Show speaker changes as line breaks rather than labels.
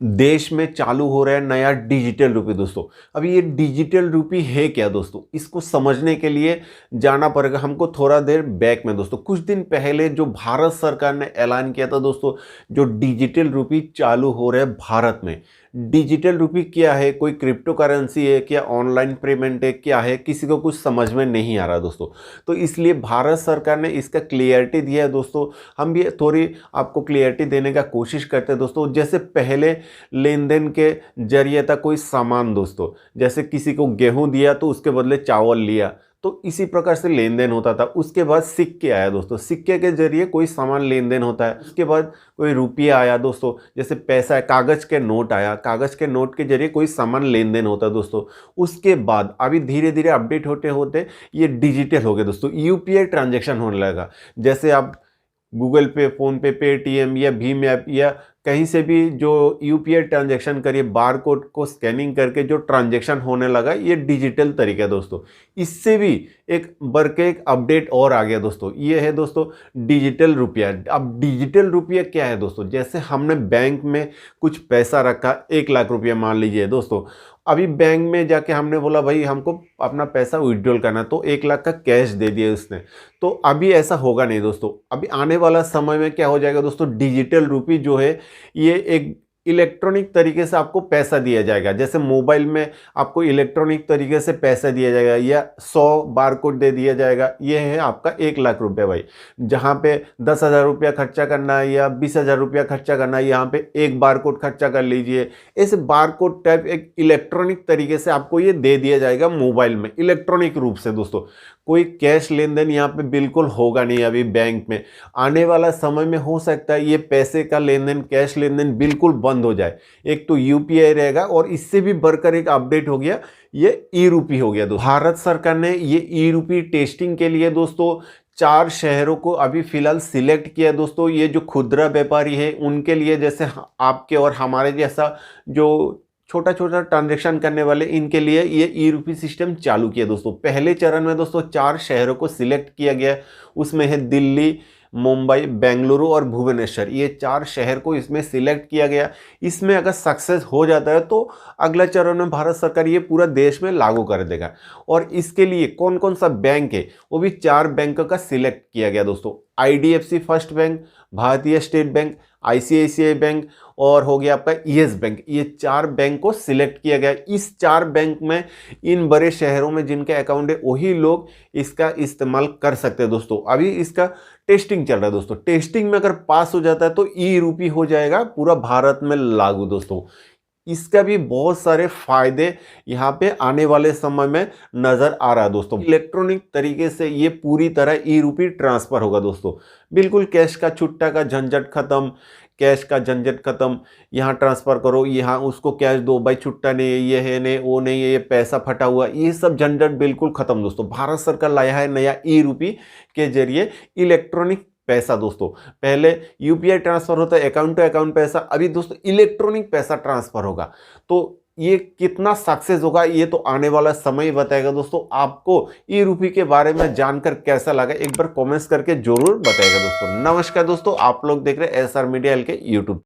देश में चालू हो रहा है नया डिजिटल रूपी दोस्तों। अभी ये डिजिटल रूपी है क्या दोस्तों, इसको समझने के लिए जाना पड़ेगा हमको थोड़ा देर बैक में दोस्तों। कुछ दिन पहले जो भारत सरकार ने ऐलान किया था दोस्तों, जो डिजिटल रूपी चालू हो रहा है भारत में। डिजिटल रूपी क्या है, कोई क्रिप्टो करेंसी है क्या, ऑनलाइन पेमेंट है क्या है, किसी को कुछ समझ में नहीं आ रहा दोस्तों। तो इसलिए भारत सरकार ने इसका क्लियरिटी दिया है दोस्तों। हम भी थोड़ी आपको क्लियरिटी देने का कोशिश करते हैं दोस्तों। जैसे पहले लेन देन के जरिए था कोई सामान दोस्तों, जैसे किसी को गेहूं दिया तो उसके बदले चावल लिया, तो इसी प्रकार से लेन देन होता था। उसके बाद सिक्के आया दोस्तों, सिक्के के जरिए कोई सामान लेन देन होता है। उसके बाद कोई रुपया आया दोस्तों, जैसे पैसा है, कागज के नोट आया, कागज के नोट के जरिए कोई सामान लेन देन होता है दोस्तों। उसके बाद अभी धीरे धीरे अपडेट होते होते ये डिजिटल हो गया दोस्तों, यूपीआई ट्रांजेक्शन होने लगा। जैसे आप गूगल पे, फोन पे, पेटीएम या भीम ऐप या कहीं से भी जो यूपीआई ट्रांजैक्शन करिए, बार कोड को स्कैनिंग करके जो ट्रांजैक्शन होने लगा, ये डिजिटल तरीका है दोस्तों। इससे भी एक बढ़ के एक अपडेट और आ गया दोस्तों, ये है दोस्तों डिजिटल रुपया। अब डिजिटल रुपया क्या है दोस्तों, जैसे हमने बैंक में कुछ पैसा रखा, 1 लाख रुपया मान लीजिए दोस्तों। अभी बैंक में जाके हमने बोला भाई हमको अपना पैसा विड्रॉल करना, तो 1 लाख का कैश दे दिया उसने। तो अभी ऐसा होगा नहीं दोस्तों। अभी आने वाला समय में क्या हो जाएगा दोस्तों, डिजिटल रूपी जो है ये एक इलेक्ट्रॉनिक तरीके से आपको पैसा दिया जाएगा। जैसे मोबाइल में आपको इलेक्ट्रॉनिक तरीके से पैसा दिया जाएगा या 100 बार कोड दे दिया जाएगा। ये है आपका 1 लाख रुपया भाई। जहाँ पे 10,000 रुपया खर्चा करना है या 20,000 रुपया खर्चा करना है, यहाँ पे एक बार कोड खर्चा कर लीजिए। ऐसे बार कोड टाइप एक इलेक्ट्रॉनिक तरीके से आपको ये दे दिया जाएगा मोबाइल में, इलेक्ट्रॉनिक रूप से दोस्तों। कोई कैश लेन देन यहाँ पे बिल्कुल होगा नहीं अभी बैंक में। आने वाला समय में हो सकता है ये पैसे का लेन देन, कैश लेन देन बिल्कुल बंद हो जाए। एक तो यूपीआई रहेगा और इससे भी बढ़कर एक अपडेट हो गया, ये ई रूपी हो गया दोस्तों। भारत सरकार ने ये ई रूपी टेस्टिंग के लिए दोस्तों 4 शहरों को अभी फिलहाल सिलेक्ट किया दोस्तों। ये जो खुदरा व्यापारी है उनके लिए, जैसे आपके और हमारे जैसा जो छोटा छोटा ट्रांजेक्शन करने वाले, इनके लिए ये ई रूपी सिस्टम चालू किया दोस्तों। पहले चरण में दोस्तों 4 शहरों को सिलेक्ट किया गया। उसमें है दिल्ली, मुंबई, बेंगलुरु और भुवनेश्वर। ये 4 शहर को इसमें सिलेक्ट किया गया। इसमें अगर सक्सेस हो जाता है तो अगला चरण में भारत सरकार ये पूरा देश में लागू कर देगा। और इसके लिए कौन कौन सा बैंक है, वो भी 4 बैंक का सिलेक्ट किया गया दोस्तों। आईडीएफसी फर्स्ट बैंक, भारतीय स्टेट बैंक, आईसीआईसीआई बैंक और हो गया आपका यस बैंक। ये 4 बैंक को सिलेक्ट किया गया। इस 4 बैंक में इन बड़े शहरों में जिनके अकाउंट है वही लोग इसका इस्तेमाल कर सकते हैं दोस्तों। अभी इसका टेस्टिंग चल रहा है दोस्तों। टेस्टिंग में अगर पास हो जाता है तो ई रूपी हो जाएगा पूरा भारत में लागू दोस्तों। इसका भी बहुत सारे फायदे यहाँ पे आने वाले समय में नजर आ रहा है दोस्तों। इलेक्ट्रॉनिक तरीके से ये पूरी तरह ई रूपी ट्रांसफर होगा दोस्तों। बिल्कुल कैश का छुट्टा का झंझट खत्म, कैश का झंझट खत्म। यहाँ ट्रांसफर करो, यहाँ उसको कैश दो, भाई छुट्टा नहीं है, ये है नहीं, वो नहीं है, ये पैसा फटा हुआ, ये सब झंझट बिल्कुल खत्म दोस्तों। भारत सरकार लाया है नया ई रूपी के जरिए इलेक्ट्रॉनिक पैसा दोस्तों। पहले यूपीआई ट्रांसफर होता है अकाउंट टू अकाउंट पैसा, अभी दोस्तों इलेक्ट्रॉनिक पैसा ट्रांसफर होगा। तो ये कितना सक्सेस होगा ये तो आने वाला समय बताएगा दोस्तों। आपको ई रूपी के बारे में जानकर कैसा लगा एक बार कमेंट्स करके जरूर बताएगा दोस्तों। नमस्कार दोस्तों, आप लोग देख रहे हैं एसआर मीडिया एल के यूट्यूब।